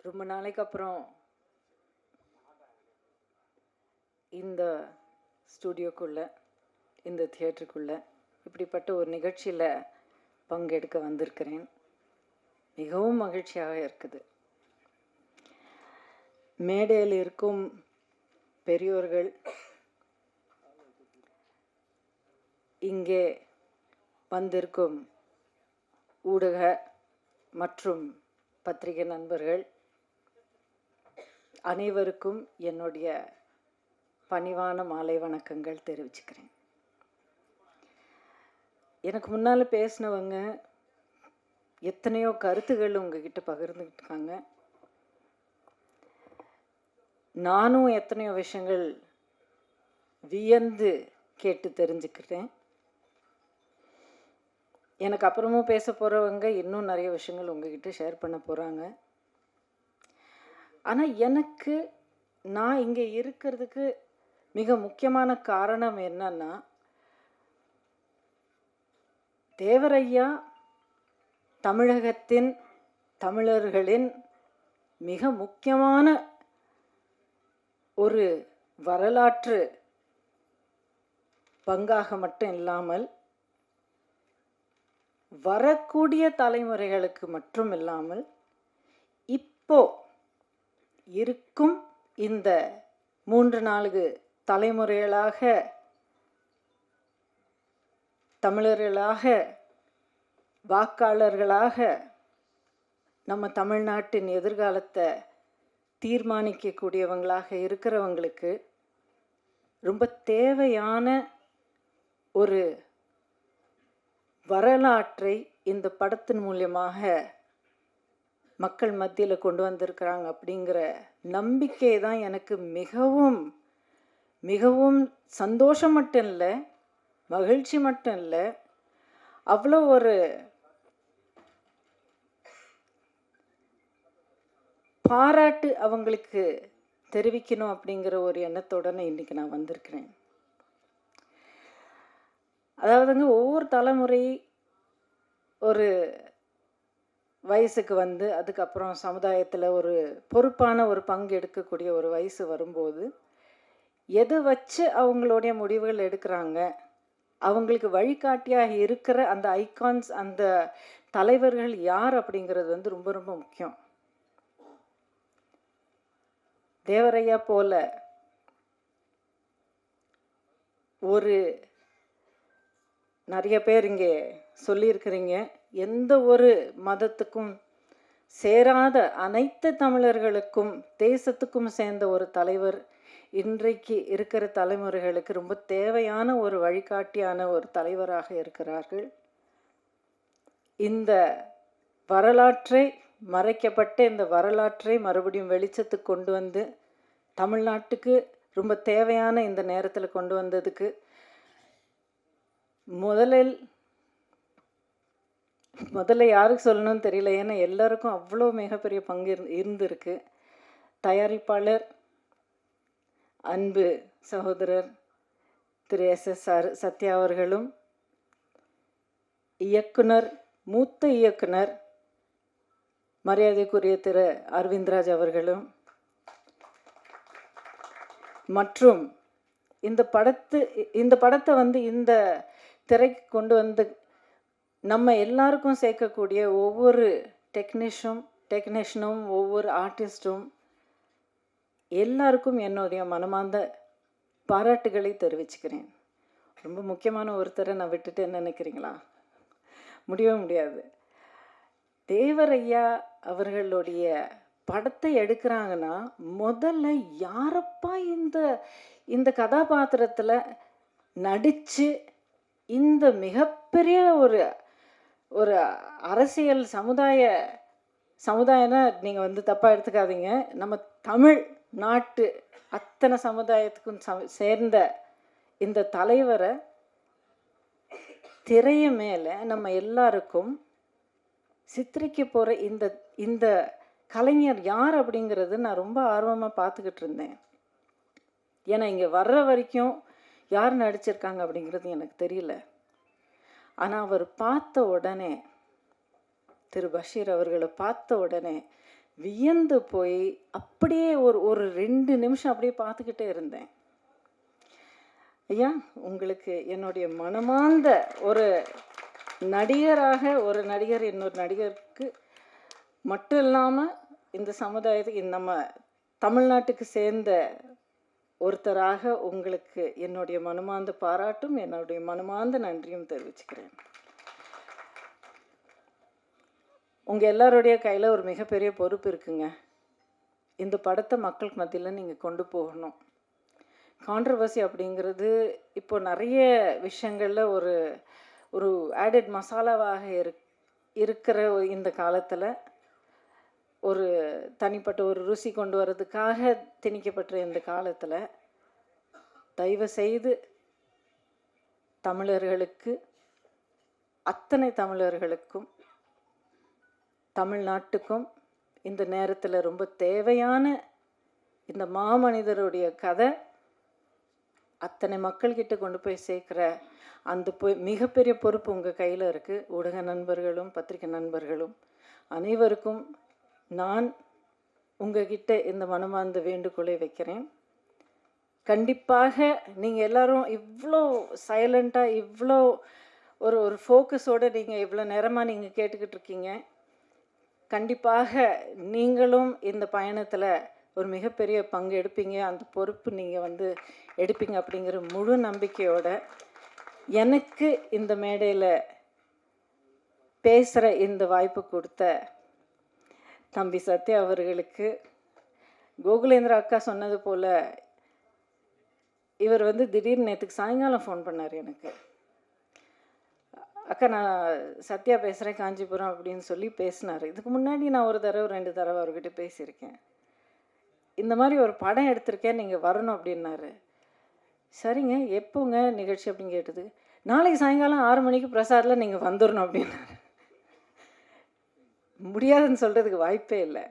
ரொம்ப நாளைக்கு அப்புறம் இந்த ஸ்டுடியோக்குள்ளே, இந்த தியேட்டருக்குள்ளே இப்படிப்பட்ட ஒரு நிகழ்ச்சியில் பங்கெடுக்க வந்திருக்கிறேன். மிகவும் மகிழ்ச்சியாக இருக்குது. மேடையில் இருக்கும் பெரியோர்கள், இங்கே வந்திருக்கும் ஊடக மற்றும் பத்திரிகை நண்பர்கள் அனைவருக்கும் என்னுடைய பணிவான மாலை வணக்கங்கள் தெரிவிச்சுக்கிறேன். எனக்கு முன்னால் பேசினவங்க எத்தனையோ கருத்துக்கள் உங்ககிட்ட பகிர்ந்துக்கிட்டாங்க. நானும் எத்தனையோ விஷயங்கள் வியந்து கேட்டு தெரிஞ்சுக்கிறேன். எனக்கு அப்புறமும் பேச போகிறவங்க இன்னும் நிறைய விஷயங்கள் உங்ககிட்ட ஷேர் பண்ண போகிறாங்க. ஆனால் எனக்கு நான் இங்கே இருக்கிறதுக்கு மிக முக்கியமான காரணம் என்னன்னா, தேவரையா தமிழகத்தின் தமிழர்களின் மிக முக்கியமான ஒரு வரலாற்று பங்காக மட்டும் இல்லாமல் வரக்கூடிய தலைமுறைகளுக்கு மட்டும் இல்லாமல் இப்போ இருக்கும் இந்த 3-4 தலைமுறைகளாக தமிழர்களாக வாக்காளர்களாக நம்ம தமிழ்நாட்டின் எதிர்காலத்தை தீர்மானிக்கக்கூடியவங்களாக இருக்கிறவங்களுக்கு ரொம்ப தேவையான ஒரு வரலாற்றை இந்த படத்தின் மூலமாக மக்கள் மத்தியில் கொண்டு வந்திருக்கிறாங்க அப்படிங்கிற நம்பிக்கை தான் எனக்கு மிகவும் மிகவும் சந்தோஷம் மட்டும் இல்லை, மகிழ்ச்சி மட்டும் இல்லை, அவ்வளோ ஒரு பாராட்டு அவங்களுக்கு தெரிவிக்கணும் அப்படிங்கிற ஒரு எண்ணத்தோட இன்னைக்கு நான் வந்திருக்கிறேன். அதாவதுங்க, ஒவ்வொரு தலைமுறை ஒரு வயசுக்கு வந்து அதுக்கப்புறம் சமுதாயத்தில் ஒரு பொறுப்பான ஒரு பங்கு எடுக்கக்கூடிய ஒரு வயசு வரும்போது எதை வச்சு அவங்களுடைய முடிவுகள் எடுக்கிறாங்க, அவங்களுக்கு வழிகாட்டியாக இருக்கிற அந்த ஐகான்ஸ், அந்த தலைவர்கள் யார் அப்படிங்கிறது வந்து ரொம்ப ரொம்ப முக்கியம். தேவரையா போல ஒரு நிறைய பேர் இங்கே சொல்லியிருக்கிறீங்க, எந்த ஒரு மதத்துக்கும் சேராத அனைத்து தமிழர்களுக்கும் தேசத்துக்கும் சேர்ந்த ஒரு தலைவர் இன்றைக்கு இருக்கிற தலைமுறைகளுக்கு ரொம்ப தேவையான ஒரு வழிகாட்டியான ஒரு தலைவராக இருக்கிறார்கள். இந்த வரலாற்றை, மறைக்கப்பட்ட இந்த வரலாற்றை மறுபடியும் வெளிச்சத்துக்கு கொண்டு வந்து தமிழ்நாட்டுக்கு ரொம்ப தேவையான இந்த நேரத்தில் கொண்டு வந்ததுக்கு முதல்ல யாருக்கு சொல்லணும்னு தெரியல. ஏன்னா எல்லாருக்கும் அவ்வளோ மிகப்பெரிய பங்கு இருந்திருக்கு. தயாரிப்பாளர் அன்பு சகோதரர் திரு SSR சத்யா அவர்களும், இயக்குனர், மூத்த இயக்குனர் மரியாதைக்குரிய திரு அரவிந்த்ராஜ் அவர்களும், மற்றும் இந்த படத்தை வந்து இந்த திரைக்கு கொண்டு வந்து நம்ம எல்லாருக்கும் சேர்க்கக்கூடிய ஒவ்வொரு டெக்னீஷியனும் ஒவ்வொரு ஆர்டிஸ்டும் எல்லாருக்கும் என்னுடைய மனமார்ந்த பாராட்டுகளை தெரிவிச்சுக்கிறேன். ரொம்ப முக்கியமான ஒருத்தரை நான் விட்டுட்டு என்ன நினைக்கிறீங்களா? முடியவே முடியாது. தேவரையா அவர்களுடைய படத்தை எடுக்கிறாங்கன்னா முதல்ல யாரப்பா இந்த கதாபாத்திரத்தில் நடித்து இந்த மிகப்பெரிய மிகப்பெரிய ஒரு ஒரு அரசியல் சமுதாயம்னா நீங்கள் வந்து தப்பாக எடுத்துக்காதீங்க. நம்ம தமிழ் நாட்டு அத்தனை சமுதாயத்துக்கும் சேர்ந்த இந்த தலைவரை திரைய மேலே நம்ம எல்லாருக்கும் சித்தரிக்க போகிற இந்த இந்த கலைஞர் யார் அப்படிங்கிறது நான் ரொம்ப ஆர்வமாக பார்த்துக்கிட்டு இருந்தேன். ஏன்னா இங்கே வர்ற வரைக்கும் யார் நடிச்சிருக்காங்க அப்படிங்கிறது எனக்கு தெரியல. ஆனால் அவர் பார்த்த உடனே, திரு பஷீர் அவர்களை பார்த்த உடனே வியந்து போய் அப்படியே ஒரு 2 நிமிஷம் அப்படியே பார்த்துக்கிட்டே இருந்தேன். ஐயா, உங்களுக்கு என்னுடைய மனமார்ந்த ஒரு நடிகராக, ஒரு நடிகர் இன்னொரு நடிகருக்கு மட்டும் இல்லாமல் இந்த சமுதாயத்துக்கு, நம்ம தமிழ்நாட்டுக்கு சேர்ந்த ஒருத்தராக உங்களுக்கு என்னுடைய மனமார்ந்த பாராட்டும் என்னுடைய மனமார்ந்த நன்றியும் தெரிவிச்சுக்கிறேன். உங்கள் எல்லாருடைய கையில் ஒரு மிகப்பெரிய பொறுப்பு இருக்குங்க. இந்த படத்தை மக்களுக்கு மத்தியில் நீங்கள் கொண்டு போகணும். கான்ட்ரவர்சி அப்படிங்கிறது இப்போ நிறைய விஷயங்களில் ஒரு ஒரு ஆடட் மசாலாவாக இருக்கிற இந்த காலத்தில் ஒரு தனிப்பட்ட ஒரு ருசி கொண்டு வர்றதுக்காக திணிக்கப்பட்ட இந்த காலத்தில் தயவு செய்து தமிழர்களுக்கு, அத்தனை தமிழர்களுக்கும், தமிழ்நாட்டுக்கும் இந்த நேரத்தில் ரொம்ப தேவையான இந்த மாமனிதருடைய கதை அத்தனை மக்கள்கிட்ட கொண்டு போய் சேர்க்குற அந்த மிகப்பெரிய பொறுப்பு உங்கள் கையில் இருக்குது. ஊடக நண்பர்களும் பத்திரிகை நண்பர்களும் அனைவருக்கும் நான் உங்ககிட்ட இந்த மனமார்ந்த வேண்டுகோளை வைக்கிறேன். கண்டிப்பாக நீங்கள் எல்லாரும் இவ்வளோ சைலண்ட்டாக, இவ்வளோ ஒரு ஃபோக்கஸோடு நீங்கள் இவ்வளோ நேரமாக நீங்கள் கேட்டுக்கிட்டு இருக்கீங்க. கண்டிப்பாக நீங்களும் இந்த பயணத்தில் ஒரு மிகப்பெரிய பங்கு எடுப்பீங்க. அந்த பொறுப்பு நீங்கள் வந்து எடுப்பீங்க அப்படிங்கிற முழு நம்பிக்கையோட எனக்கு இந்த மேடையில் பேசுகிற இந்த வாய்ப்பு கொடுத்த தம்பி சத்யா அவர்களுக்கு, கோகுலேந்திரா அக்கா சொன்னது போல் இவர் வந்து திடீர்னு நேற்றுக்கு சாயங்காலம் ஃபோன் பண்ணார் எனக்கு. அக்கா, நான் சத்யா பேசுகிறேன் காஞ்சிபுரம் அப்படின்னு சொல்லி பேசினார். இதுக்கு முன்னாடி நான் ஒரு தடவை 2 தடவை அவர்கிட்ட பேசியிருக்கேன். இந்த மாதிரி ஒரு படம் எடுத்திருக்கேன், நீங்கள் வரணும் அப்படின்னாரு. சரிங்க, எப்போங்க நிகழ்ச்சி அப்படின்னு கேட்டது. நாளைக்கு சாயங்காலம் 6 மணிக்கு பிரசாதில் நீங்கள் வந்துடணும் அப்படின்னாரு. முடியாதுன்னு சொல்கிறதுக்கு வாய்ப்பே இல்லை.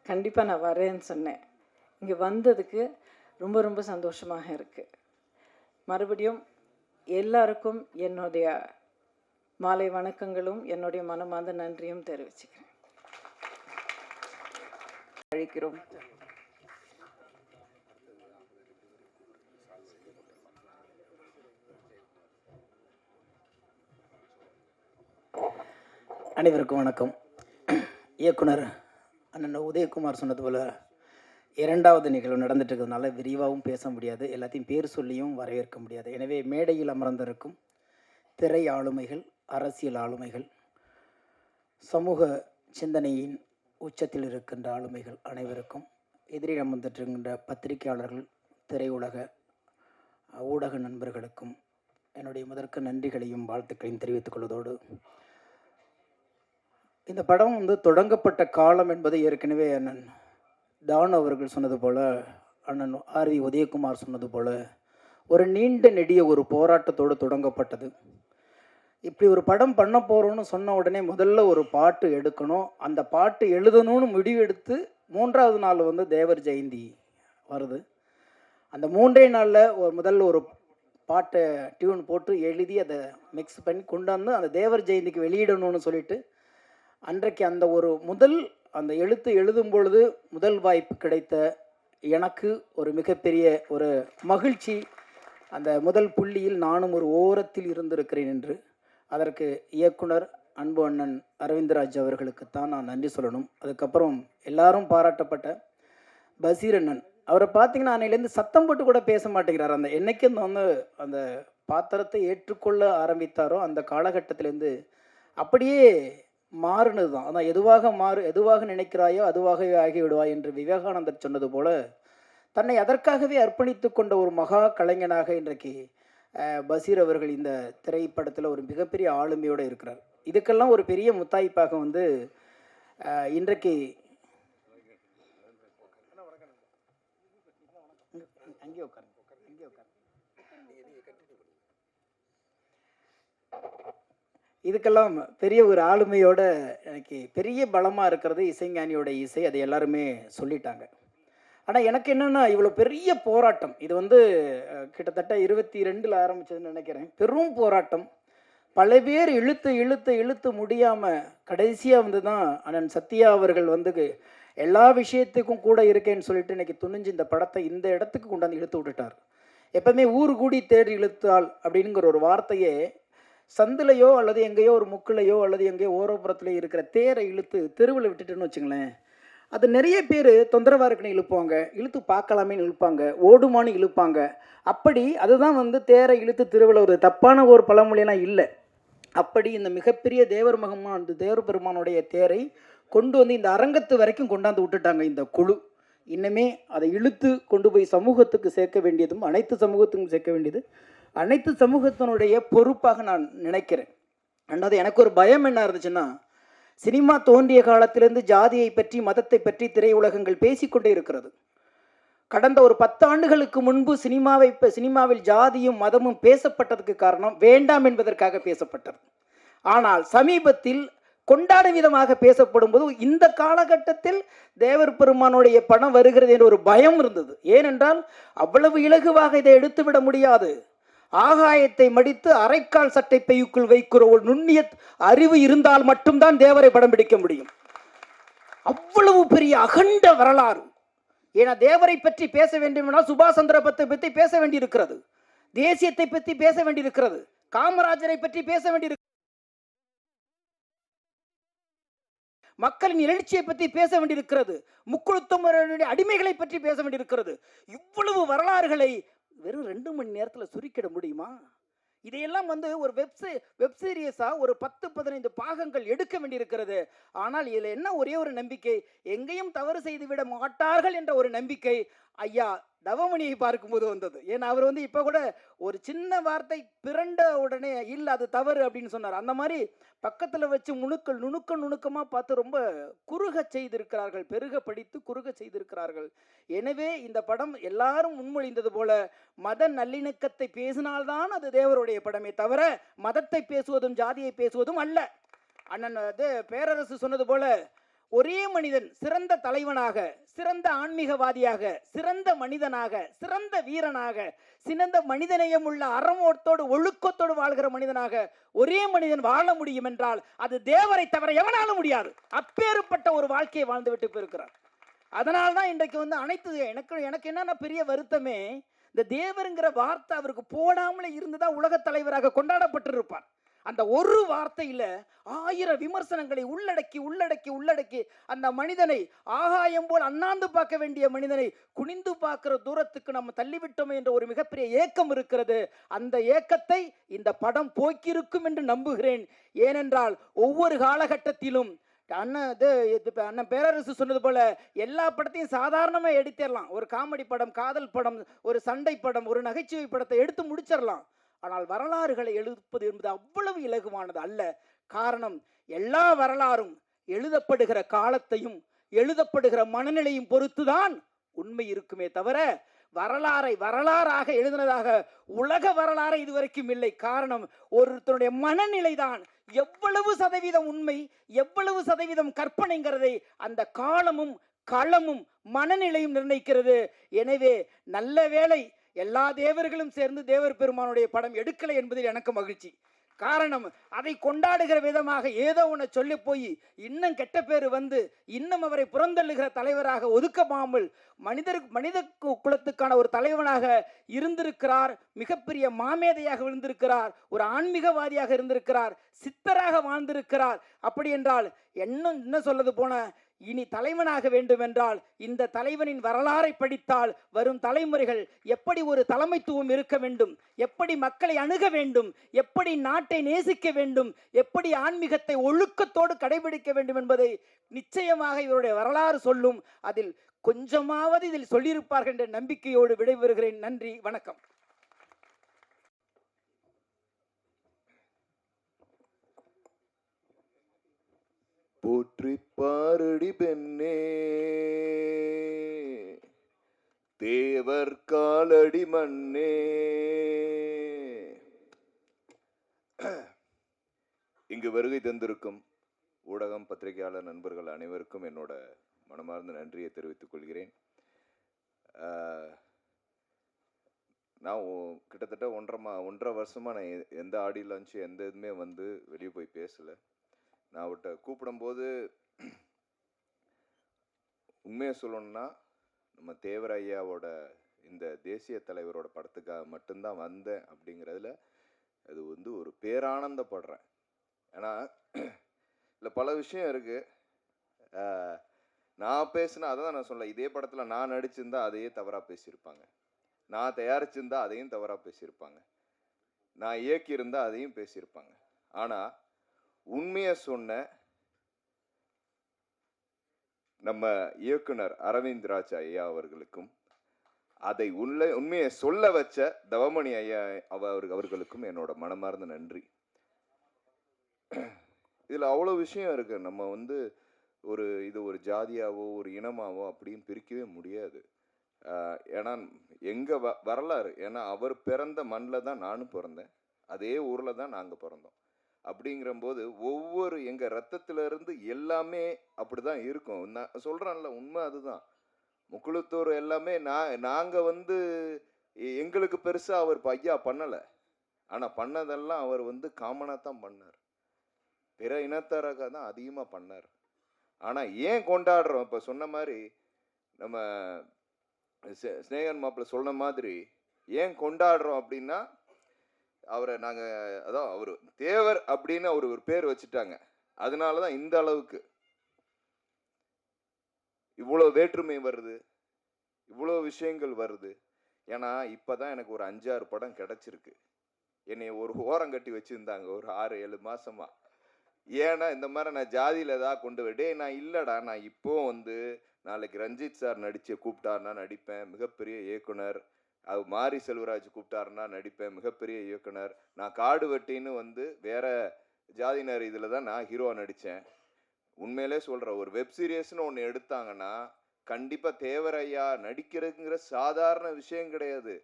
கண்டிப்பாக நான் வரேன்னு சொன்னேன். இங்கே வந்ததுக்கு ரொம்ப ரொம்ப சந்தோஷமாக இருக்குது. மறுபடியும் எல்லாருக்கும் என்னுடைய மாலை வணக்கங்களும் என்னுடைய மனமார்ந்த நன்றியும் தெரிவிச்சுக்கிறேன். அழைக்கிறோம். அனைவருக்கும் வணக்கம். இயக்குனர் அண்ணன் உதயகுமார் சொன்னது போல் 2வது நிகழ்வு நடந்துட்டு இருக்கிறதுனால விரிவாகவும் பேச முடியாது, எல்லாத்தையும் பேர் சொல்லியும் வரவேற்க முடியாது. எனவே மேடையில் அமர்ந்திருக்கும் திரை ஆளுமைகள், அரசியல் ஆளுமைகள், சமூக சிந்தனையின் உச்சத்தில் இருக்கின்ற ஆளுமைகள் அனைவருக்கும், எதிரிடம் வந்துட்டுருக்கின்ற பத்திரிகையாளர்கள், திரையுலக ஊடக நண்பர்களுக்கும் என்னுடைய முதற்கு நன்றிகளையும் வாழ்த்துக்களையும் தெரிவித்துக் கொள்வதோடு, இந்த படம் வந்து தொடங்கப்பட்ட காலம் என்பதை ஏற்கனவே அண்ணன் தானு அவர்கள் சொன்னது போல், அண்ணன் ஆர்வி உதயகுமார் சொன்னது போல், ஒரு நீண்ட நெடிய ஒரு போராட்டத்தோடு தொடங்கப்பட்டது. இப்படி ஒரு படம் பண்ண போகிறோன்னு சொன்ன உடனே முதல்ல ஒரு பாட்டு எடுக்கணும், அந்த பாட்டு எழுதணும்னு முடிவெடுத்து 3வது நாள் வந்து தேவர் ஜெயந்தி வருது. அந்த 3 நாளில் முதல்ல ஒரு பாட்டை டியூன் போட்டு எழுதி அதை மிக்ஸ் பண்ணி கொண்டு வந்து அந்த தேவர் ஜெயந்திக்கு வெளியிடணும்னு சொல்லிட்டு, அன்றைக்கு அந்த எழுத்து எழுதும் பொழுது முதல் வாய்ப்பு கிடைத்த எனக்கு ஒரு மிகப்பெரிய ஒரு மகிழ்ச்சி. அந்த முதல் புள்ளியில் நானும் ஒரு ஓரத்தில் இருந்திருக்கிறேன் என்று, அதற்கு இயக்குனர் அன்பு அண்ணன் அரவிந்தராஜ் அவர்களுக்குத்தான் நான் நன்றி சொல்லணும். அதுக்கப்புறம் எல்லாரும் பாராட்டப்பட்ட பஷீர் அண்ணன், அவரை பார்த்தீங்கன்னா அன்னையிலேருந்து சத்தம் போட்டு கூட பேச மாட்டேங்கிறார். அந்த என்னைக்கு அந்த பாத்திரத்தை ஏற்றுக்கொள்ள ஆரம்பித்தாரோ அந்த காலகட்டத்திலேருந்து அப்படியே மாறுனது தான். அதான் எதுவாக நினைக்கிறாயோ அதுவாகவே ஆகிவிடுவாய் என்று விவேகானந்தர் சொன்னது போல, தன்னை அதற்காகவே அர்ப்பணித்து கொண்ட ஒரு மகா கலைஞனாக இன்றைக்கு பஷீர் அவர்கள் இந்த திரைப்படத்தில் ஒரு மிகப்பெரிய ஆளுமையோடு இருக்கிறார். இதுக்கெல்லாம் ஒரு பெரிய முத்தாய்ப்பாக வந்து இன்றைக்கு இதுக்கெல்லாம் பெரிய ஒரு ஆளுமையோட எனக்கு பெரிய பலமாக இருக்கிறது இசைஞானியோட இசை. அதை எல்லாருமே சொல்லிட்டாங்க. ஆனால் எனக்கு என்னென்னா, இவ்வளோ பெரிய போராட்டம், இது வந்து கிட்டத்தட்ட 22 ஆரம்பிச்சதுன்னு நினைக்கிறேன். பெரும் போராட்டம், பல பேர் இழுத்து இழுத்து இழுத்து முடியாமல் கடைசியாக வந்து தான் அண்ணன் சத்யா அவர்கள் வந்து எல்லா விஷயத்துக்கும் கூட இருக்கேன்னு சொல்லிட்டு இன்னைக்கு துணிஞ்சு இந்த படத்தை இந்த இடத்துக்கு கொண்டாந்து இழுத்து விட்டுட்டார். எப்பவுமே ஊர் கூடி தேர் இழுத்தால் அப்படிங்கிற ஒரு வார்த்தையே சந்திலையோ அல்லது எங்கேயோ ஒரு முக்குலையோ அல்லது எங்கேயோ ஓரப்புறத்துலையோ இருக்கிற தேரை இழுத்து தெருவில் விட்டுட்டுன்னு வச்சுங்களேன், அது நிறைய பேர் தொந்தரவாக இருக்குன்னு இழுப்பாங்க, இழுத்து பார்க்கலாமேன்னு இழுப்பாங்க, ஓடுமான்னு இழுப்பாங்க. அப்படி அதுதான் வந்து தேரை இழுத்து திருவிழா ஒரு தப்பான ஒரு பழமொழியெல்லாம் இல்லை. அப்படி இந்த மிகப்பெரிய தேவர் மகமான அந்த தேவர் பெருமானுடைய தேரை கொண்டு வந்து இந்த அரங்கத்து வரைக்கும் கொண்டாந்து விட்டுட்டாங்க இந்த குழு. இன்னுமே அதை இழுத்து கொண்டு போய் சமூகத்துக்கு சேர்க்க வேண்டியதும் அனைத்து சமூகத்துக்கும் சேர்க்க வேண்டியது அனைத்து சமூகத்தினுடைய பொறுப்பாக நான் நினைக்கிறேன். ரெண்டாவது, எனக்கு ஒரு பயம் என்ன இருந்துச்சுன்னா, சினிமா தோன்றிய காலத்திலிருந்து ஜாதியை பற்றி மதத்தை பற்றி திரையுலகங்கள் பேசிக்கொண்டே இருக்கிறது. கடந்த ஒரு 10 ஆண்டுகளுக்கு முன்பு சினிமாவில் ஜாதியும் மதமும் பேசப்பட்டதுக்கு காரணம் வேண்டாம் என்பதற்காக பேசப்பட்டது. ஆனால் சமீபத்தில் கொண்டாட விதமாக பேசப்படும் போது இந்த காலகட்டத்தில் தேவர் பெருமானுடைய படம் வருகிறது என்ற ஒரு பயம் இருந்தது. ஏனென்றால் அவ்வளவு இலகுவாக இதை எடுத்துவிட முடியாது. ஆகாயத்தை மடித்து அரைக்கால் சட்டை பையுக்குள் வைக்கிற ஒரு நுண்ணிய அறிவு இருந்தால் மட்டும்தான் தேவரை படம் பிடிக்க முடியும். அவ்வளவு பெரிய அகண்ட வரலாறு. ஏன்னா தேவரை பற்றி பேச வேண்டும் என்றால் சுபாஷ் சந்திர போஸை பற்றி பேச வேண்டியிருக்கிறது, தேசியத்தை பற்றி பேச வேண்டியிருக்கிறது, காமராஜரை பற்றி பேச வேண்டியிருக்கிறது, மக்களின் எழுச்சியை பற்றி பேச வேண்டியிருக்கிறது, முக்குழுத்தமுறையுடைய அடிமைகளை பற்றி பேச வேண்டியிருக்கிறது. இவ்வளவு வரலாறுகளை வெறும் 2 மணி நேரத்தில் சுருக்கிட முடியுமா? இதையெல்லாம் வந்து ஒரு வெப் சீரியஸா ஒரு 10-15 பாகங்கள் எடுக்க வேண்டியிருக்கிறது. ஆனால் இதில் என்ன ஒரே ஒரு நம்பிக்கை, எங்கேயும் தவறு செய்துவிட மாட்டார்கள் என்ற ஒரு நம்பிக்கை ஐயா தவமணியை பார்க்கும்போது வந்தது. ஏன்னா அவர் வந்து இப்போ கூட ஒரு சின்ன வார்த்தை பிறண்ட உடனே இல்லை அது தவறு அப்படின்னு சொன்னார். அந்த மாதிரி பக்கத்தில் வச்சு நுணுக்கமாக பார்த்து ரொம்ப குறுக செய்திருக்கிறார்கள், பெருக படித்து குறுக செய்திருக்கிறார்கள். எனவே இந்த படம் எல்லாரும் முன்மொழிந்தது போல மத நல்லிணக்கத்தை பேசினால்தான் அது தேவருடைய படமே தவிர மதத்தை பேசுவதும் ஜாதியை பேசுவதும் அல்ல. அண்ணன் பேரரசு சொன்னது போல ஒரே மனிதன் சிறந்த தலைவனாக, சிறந்த ஆன்மீகவாதியாக, சிறந்த மனிதனாக, சிறந்த வீரனாக, சிறந்த மனிதநேயம் உள்ள அறமோட்டோடு ஒழுக்கத்தோடு வாழ்கிற மனிதனாக ஒரே மனிதன் வாழ முடியும் என்றால் அது தேவரை தவிர எவனாலும் முடியாது. அப்பேற்பட்ட ஒரு வாழ்க்கையை வாழ்ந்து விட்டு போயிருக்கிறார். அதனால்தான் இன்றைக்கு வந்து அனைத்து எனக்கு என்னென்ன பெரிய வருத்தமே, இந்த தேவருங்கிற வார்த்தை அவருக்கு போடாமலே இருந்துதான் உலக தலைவராக கொண்டாடப்பட்டிருப்பார். அந்த ஒரு வார்த்தையில 1000 விமர்சனங்களை உள்ளடக்கி அந்த மனிதனை ஆகாயம் போல் அண்ணாந்து பார்க்க வேண்டிய மனிதனை குனிந்து பார்க்கிற தூரத்துக்கு நம்ம தள்ளிவிட்டோமே என்ற ஒரு மிகப்பெரிய ஏக்கம் இருக்கிறது. அந்த ஏக்கத்தை இந்த படம் போக்கியிருக்கும் என்று நம்புகிறேன். ஏனென்றால் ஒவ்வொரு காலகட்டத்திலும் அண்ணன் பேரரசு சொன்னது போல எல்லா படத்தையும் சாதாரணமா எடுத்துடலாம். ஒரு காமெடி படம், காதல் படம், ஒரு சண்டை படம், ஒரு நகைச்சுவை படத்தை எடுத்து முடிச்சிடலாம். ஆனால் வரலாறுகளை எழுதுவது என்பது அவ்வளவு இலகுவானது அல்ல. காரணம், எல்லா வரலாறும் எழுதப்படுகிற காலத்தையும் எழுதப்படுகிற மனநிலையும் பொறுத்துதான் உண்மை இருக்குமே தவிர வரலாறாக எழுதினதாக உலக வரலாறு இதுவரைக்கும் இல்லை. காரணம், ஒருத்தருடைய மனநிலை தான் எவ்வளவு சதவீதம் உண்மை, எவ்வளவு சதவீதம் கற்பனைங்கிறதை அந்த காலமும் களமும் மனநிலையும் நிர்ணயிக்கிறது. எனவே நல்ல வேளை எல்லா தேவர்களும் சேர்ந்து தேவர் பெருமானுடைய படம் எடுக்கலை என்பதில் எனக்கு மகிழ்ச்சி. காரணம், அதை கொண்டாடுகிற விதமாக ஏதோ ஒன்று சொல்லி போய் இன்னும் கெட்ட பேர் வந்து இன்னும் அவரை புறந்தள்ளுகிற தலைவராக ஒதுக்காமல் மனித குலத்துக்கான ஒரு தலைவனாக இருந்திருக்கிறார். மிகப்பெரிய மாமேதையாக இருந்திருக்கிறார், ஒரு ஆன்மீகவாதியாக இருந்திருக்கிறார், சித்தராக வாழ்ந்திருக்கிறார். அப்படி என்றால் என்ன சொல்லது போன இனி தலைவனாக வேண்டும் என்றால் இந்த தலைவனின் வரலாறை படித்தால் வரும் தலைமுறைகள் எப்படி ஒரு தலைமைத்துவம் இருக்க வேண்டும், எப்படி மக்களை அணுக வேண்டும், எப்படி நாட்டை நேசிக்க வேண்டும், எப்படி ஆன்மீகத்தை ஒழுக்கத்தோடு கடைபிடிக்க வேண்டும் என்பதை நிச்சயமாக இவருடைய வரலாறு சொல்லும். அதில் கொஞ்சமாவது இதில் சொல்லியிருப்பார்கள் என்ற நம்பிக்கையோடு விடைபெறுகிறேன். நன்றி, வணக்கம். போற்றி பாரடி பெண்ணே, தேவர் காலடி மண்ணே. இங்கு வருகை தந்திருக்கும் ஊடகம், பத்திரிகையாளர் நண்பர்கள் அனைவருக்கும் என்னோட மனமார்ந்த நன்றியை தெரிவித்துக் கொள்கிறேன். நான் கிட்டத்தட்ட ஒன்றரை வருஷமா நான் எந்த ஆடியோ லான்ச்சு எந்த இதுவுமே வந்து வெளியே போய் பேசலை. நான் அவர்கிட்ட கூப்பிடும்போது உண்மையை சொல்லணும்னா, நம்ம தேவர் ஐயாவோட இந்த தேசிய தலைவரோட படத்துக்காக மட்டும்தான் வந்தேன் அப்படிங்கிறதுல அது வந்து ஒரு பேரானந்தப்படுறேன். ஏன்னா இல்லை பல விஷயம் இருக்குது. நான் பேசினா அதை தான் நான் சொல்ல, இதே படத்தில் நான் நடிச்சிருந்தா அதையே தவறாக பேசியிருப்பாங்க, நான் தயாரிச்சிருந்தா அதையும் தவறாக பேசியிருப்பாங்க, நான் இயக்கியிருந்தா அதையும் பேசியிருப்பாங்க. ஆனால் உண்மையை சொன்ன நம்ம இயக்குனர் அரவிந்த் ராஜ் ஐயா அவர்களுக்கும் அதை உண்மையை சொல்ல வச்ச தவமணி ஐயா அவர்களுக்கும் என்னோட மனமார்ந்த நன்றி. இதில் அவ்வளோ விஷயம் இருக்கு. நம்ம வந்து இது ஒரு ஜாதியாவோ ஒரு இனமாவோ அப்படின்னு பிரிக்கவே முடியாது. ஏன்னா எங்கள் வரலாறு, ஏன்னா அவர் பிறந்த மண்ணில் தான் நானும் பிறந்தேன், அதே ஊரில் தான் நாங்கள் பிறந்தோம். அப்படிங்கிறம்போது ஒவ்வொரு எங்கள் ரத்தத்திலிருந்து எல்லாமே அப்படி தான் இருக்கும். நான் சொல்கிறேன்ல, உண்மை அதுதான். முக்குளத்தூர் எல்லாமே நாங்கள் வந்து எங்களுக்கு பெருசாக அவர் ஐயா பண்ணலை. ஆனால் பண்ணதெல்லாம் அவர் வந்து காமனாக தான் பண்ணார், பிற இனத்தராக தான் அதிகமாக பண்ணார். ஆனால் ஏன் கொண்டாடுறோம்? இப்போ சொன்ன மாதிரி நம்ம ஸ்நேகன் மாப்பிள்ள சொன்ன மாதிரி ஏன் கொண்டாடுறோம் அப்படின்னா, அவரை நாங்கள் அதான் அவர் தேவர் அப்படின்னு அவர் ஒரு பேர் வச்சுட்டாங்க. அதனால தான் இந்த அளவுக்கு இவ்வளோ வேற்றுமை வருது, இவ்வளோ விஷயங்கள் வருது. ஏன்னா இப்போ தான் எனக்கு ஒரு 5-6 படம் கிடச்சிருக்கு. என்னை ஒரு ஓரம் கட்டி வச்சுருந்தாங்க ஒரு 6-7 மாதமாக. ஏன்னா இந்த மாதிரி நான் ஜாதியில் ஏதாவது கொண்டு விடே, நான் இல்லைடா, நான் இப்போ வந்து நாளைக்கு ரஞ்சித் சார் கூப்பிட்டாருன்னா நடிப்பேன், மிகப்பெரிய இயக்குனர். மாரி செல்வராஜ் கூப்பிட்டாருன்னா நடிப்பேன், மிகப்பெரிய இயக்குனர். நான் காடு வெட்டின்னு வந்து வேற ஜாதியினர் இதில் தான் நான் ஹீரோவாக நடித்தேன். உண்மையிலே சொல்கிறேன், ஒரு வெப் சீரியஸ்னு ஒன்று எடுத்தாங்கன்னா கண்டிப்பாக தேவர் ஐயா நடிக்கிறதுங்கிற சாதாரண விஷயம் கிடையாது.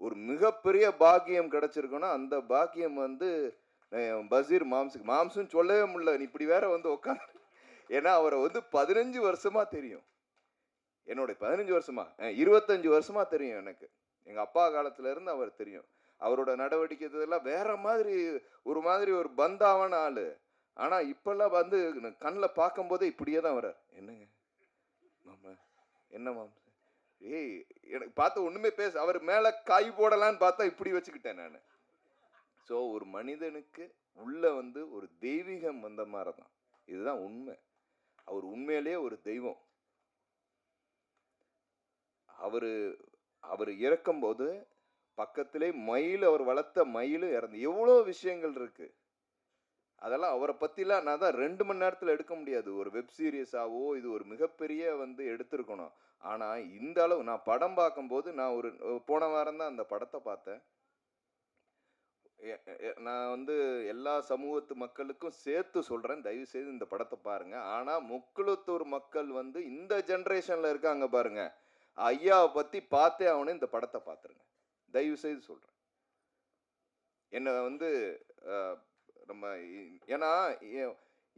ஒரு மிகப்பெரிய பாக்கியம் கிடைச்சிருக்குன்னா அந்த பாக்கியம் வந்து பசீர் மாம்சுன்னு சொல்லவே முடியல. நீ இப்படி வேற வந்து உட்காந்து, ஏன்னா அவரை வந்து 15 வருஷமா தெரியும். என்னோட 15 வருஷமா 25 வருஷமா தெரியும் எனக்கு. எங்க அப்பா காலத்துல இருந்து அவர் தெரியும். அவரோட நடவடிக்கை இதெல்லாம் வேற மாதிரி ஒரு பந்தாவான ஆளு. ஆனா இப்பெல்லாம் வந்து கண்ணில் பார்க்கும் போதே இப்படியே தான் வர்றார். என்னங்க மாமா, என்ன மாமா, ஏய் எனக்கு பார்த்து ஒண்ணுமே அவர் மேல காய் போடலான்னு பார்த்தா இப்படி வச்சுக்கிட்டேன் நான். ஸோ ஒரு மனிதனுக்கு உள்ள வந்து ஒரு தெய்வீகம் வந்த மாதிரி தான். இதுதான் உண்மை. அவர் உண்மையிலேயே ஒரு தெய்வம். அவர் இறக்கும்போது பக்கத்திலே அவர் வளர்த்த மயிலும் இறந்து, எவ்வளோ விஷயங்கள் இருக்கு. அதெல்லாம் அவரை பத்திலாம் நான் தான் 2 மணி நேரத்தில் எடுக்க முடியாது. ஒரு வெப் சீரியஸாவோ இது ஒரு மிகப்பெரிய வந்து எடுத்திருக்கணும். ஆனா இந்த அளவு நான் படம் பார்க்கும்போது, நான் போன வாரம் தான் அந்த படத்தை பார்த்தேன். நான் வந்து எல்லா சமூகத்து மக்களுக்கும் சேர்த்து சொல்றேன், தயவு செய்து இந்த படத்தை பாருங்க. ஆனா முக்குளத்தூர் மக்கள் வந்து இந்த ஜெனரேஷன்ல இருக்காங்க பாருங்க, ஐயாவை பத்தி பார்த்தே அவனு இந்த படத்தை பார்த்துருங்க, தயவு செய்து சொல்றேன். என்ன வந்து நம்ம ஏன்னா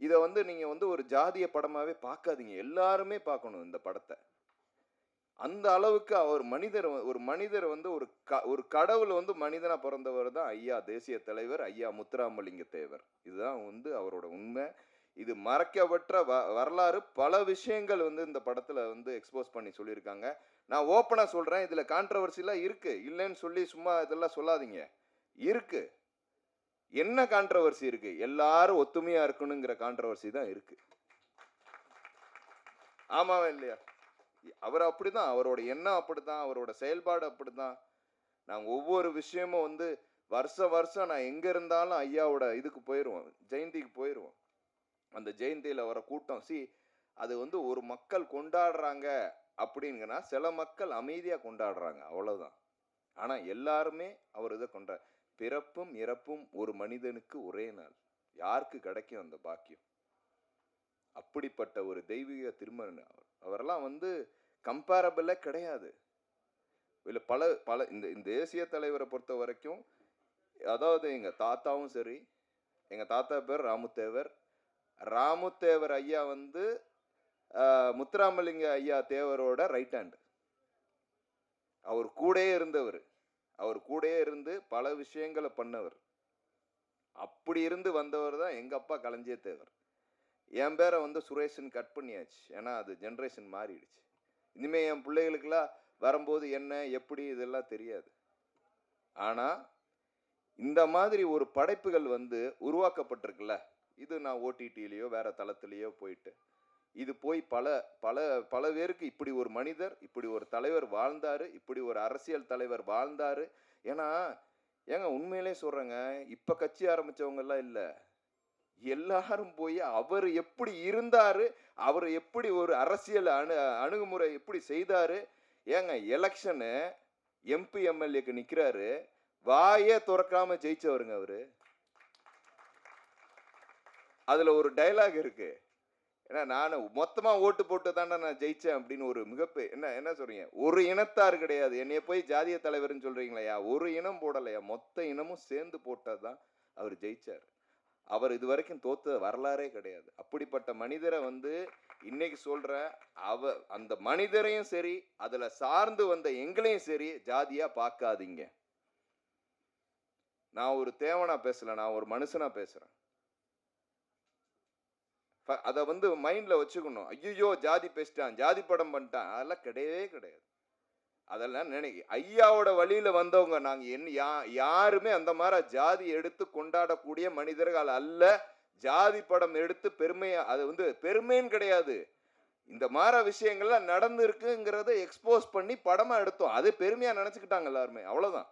இதை வந்து நீங்க வந்து ஒரு ஜாதிய படமாவே பார்க்காதீங்க, எல்லாருமே பார்க்கணும் இந்த படத்தை. அந்த அளவுக்கு ஒரு மனிதர் வந்து ஒரு கடவுள் வந்து மனிதனா பிறந்தவர் தான் ஐயா தேசிய தலைவர் ஐயா முத்துராமலிங்க தேவர். இதுதான் வந்து அவரோட உண்மை. இது மறைக்கப்பட்ட வரலாறு. பல விஷயங்கள் வந்து இந்த படத்துல வந்து எக்ஸ்போஸ் பண்ணி சொல்லியிருக்காங்க. நான் ஓப்பனா சொல்றேன், இதுல கான்ட்ரவர்சிலாம் இருக்கு, இல்லைன்னு சொல்லி சும்மா இதெல்லாம் சொல்லாதீங்க. இருக்கு. என்ன கான்ட்ரவர்சி இருக்கு? எல்லாரும் ஒத்துமையா இருக்கணுங்கிற கான்ட்ரவர்சி தான் இருக்கு. ஆமாவா இல்லையா? அவர் அப்படிதான், அவரோட எண்ணம் அப்படித்தான், அவரோட செயல்பாடு அப்படித்தான். நாங்க ஒவ்வொரு விஷயமும் வந்து வருஷம் நான் எங்க இருந்தாலும் ஐயாவோட இதுக்கு போயிடுவோம், ஜெயந்திக்கு போயிடுவோம். அந்த ஜெயந்தியில வர கூட்டம் அது வந்து ஒரு மக்கள் கொண்டாடுறாங்க அப்படிங்கன்னா, சில மக்கள் அமைதியா கொண்டாடுறாங்க, அவ்வளவுதான். ஆனா எல்லாருமே அவர் இதை பிறப்பும் இறப்பும் ஒரு மனிதனுக்கு ஒரே நாள். யாருக்கு கிடைக்கும் அந்த பாக்கியம்? அப்படிப்பட்ட ஒரு தெய்வீக திருமகன் அவரெல்லாம் வந்து கம்பேரபிளே கிடையாது. இல்லை பல பல இந்த இந்த தேசிய தலைவரை பொறுத்த வரைக்கும், அதாவது எங்கள் தாத்தாவும் சரி, எங்கள் தாத்தா பேர் ராமுத்தேவர். ராமுத்தேவர் ஐயா வந்து முத்துராமலிங்க ஐயா தேவரோட ரைட் ஹேண்ட். அவர் கூடயே இருந்தவர், அவர் கூடயே இருந்து பல விஷயங்களை பண்ணவர். அப்படி இருந்து வந்தவர் தான் எங்கள் அப்பா களஞ்சிய தேவர். என் பேரை வந்து சுரேஷன் கட் பண்ணியாச்சு, ஏன்னா அது ஜென்ரேஷன் மாறிடுச்சு. இனிமேல் என் பிள்ளைகளுக்கெல்லாம் வரும்போது என்ன எப்படி இதெல்லாம் தெரியாது. ஆனால் இந்த மாதிரி ஒரு படைப்புகள் வந்து உருவாக்கப்பட்டிருக்குல்ல, இது நான் ஓடிடிலேயோ வேற தளத்திலேயோ போயிட்டு இது போய் பல பல பல பேருக்கு இப்படி ஒரு மனிதர், இப்படி ஒரு தலைவர் வாழ்ந்தாரு, இப்படி ஒரு அரசியல் தலைவர் வாழ்ந்தாரு. ஏன்னா ஏங்க உண்மையிலே சொல்றேங்க, இப்ப கட்சி ஆரம்பிச்சவங்க எல்லாம் இல்லை, எல்லாரும் போய் அவர் எப்படி இருந்தாரு, அவர் எப்படி ஒரு அரசியல் அணுகுமுறை எப்படி செய்தாரு. ஏங்க எலெக்ஷனு எம்பி எம்எல்ஏக்கு நிக்கிறாரு, வாயே துறக்காம ஜெயிச்சவருங்க அவரு. அதுல ஒரு டைலாக் இருக்கு, ஏன்னா நான் மொத்தமா ஓட்டு போட்டு தானே நான் ஜெயிச்சேன் அப்படின்னு ஒரு மிகப்பெரிய என்ன சொல்றீங்க, ஒரு இனத்தார் கிடையாது, என்னைய போய் ஜாதிய தலைவர்னு சொல்றீங்களா? ஒரு இனம் போடலையா, மொத்த இனமும் சேர்ந்து போட்டதுதான் அவர் ஜெயிச்சார். அவர் இது வரைக்கும் தோத்த வரலாறே கிடையாது. அப்படிப்பட்ட மனிதரை வந்து இன்னைக்கு சொல்ற அந்த மனிதரையும் சரி, அதுல சார்ந்து வந்த எங்களையும் சரி ஜாதியா பார்க்காதீங்க. நான் ஒரு தேவனா பேசல, நான் ஒரு மனுஷனா பேசுறேன். அதை வந்து மைண்ட்ல வச்சுக்கணும். ஐயோ ஜாதி பேசிட்டான், ஜாதி படம் பண்ணிட்டான், அதெல்லாம் கிடையவே கிடையாது. அதெல்லாம் ஐயாவோட வழியில வந்தவங்க நாங்க யாருமே அந்த மாதிரி ஜாதி எடுத்து கொண்டாடக்கூடிய மனிதர்கள் அல்ல. ஜாதி படம் எடுத்து பெருமையா, அது வந்து பெருமைன்னு கிடையாது, இந்த மாதிரி விஷயங்கள்லாம் நடந்து இருக்குங்கிறத எக்ஸ்போஸ் பண்ணி படமா எடுத்தோம், அது பெருமையா நினைச்சுக்கிட்டாங்க எல்லாருமே, அவ்வளவுதான்.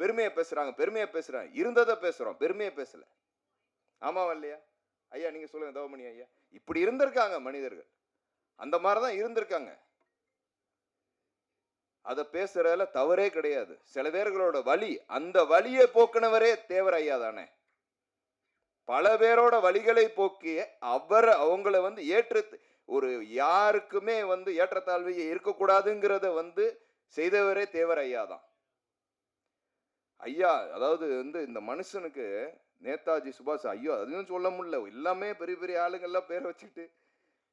பெருமையை பேசுறாங்க, பெருமையை பேசுறாங்க, இருந்ததை பேசுறோம், பெருமையை பேசல. ஆமாவா இல்லையா ஐயா? நீங்க சொல்லுங்க தவமணி ஐயா. இப்படி இருந்திருக்காங்க மனிதர்கள், அந்த மாதிரிதான் இருந்திருக்காங்க. அதை பேசுறதுல தவறே கிடையாது. சில பேர்களோட வலி, அந்த வலியை போக்குனவரே தேவர் ஐயா தானே. பல பேரோட வழிகளை போக்கிய அவங்கள வந்து ஒரு யாருக்குமே வந்து ஏற்றத்தாழ்வு இருக்கக்கூடாதுங்கிறத வந்து செய்தவரே தேவர் ஐயா தான். ஐயா அதாவது வந்து இந்த மனுஷனுக்கு நேதாஜி சுபாஷ், ஐயோ அதையும் சொல்ல முடியல, எல்லாமே பெரிய பெரிய ஆளுங்கள்லாம் பேரை வச்சுட்டு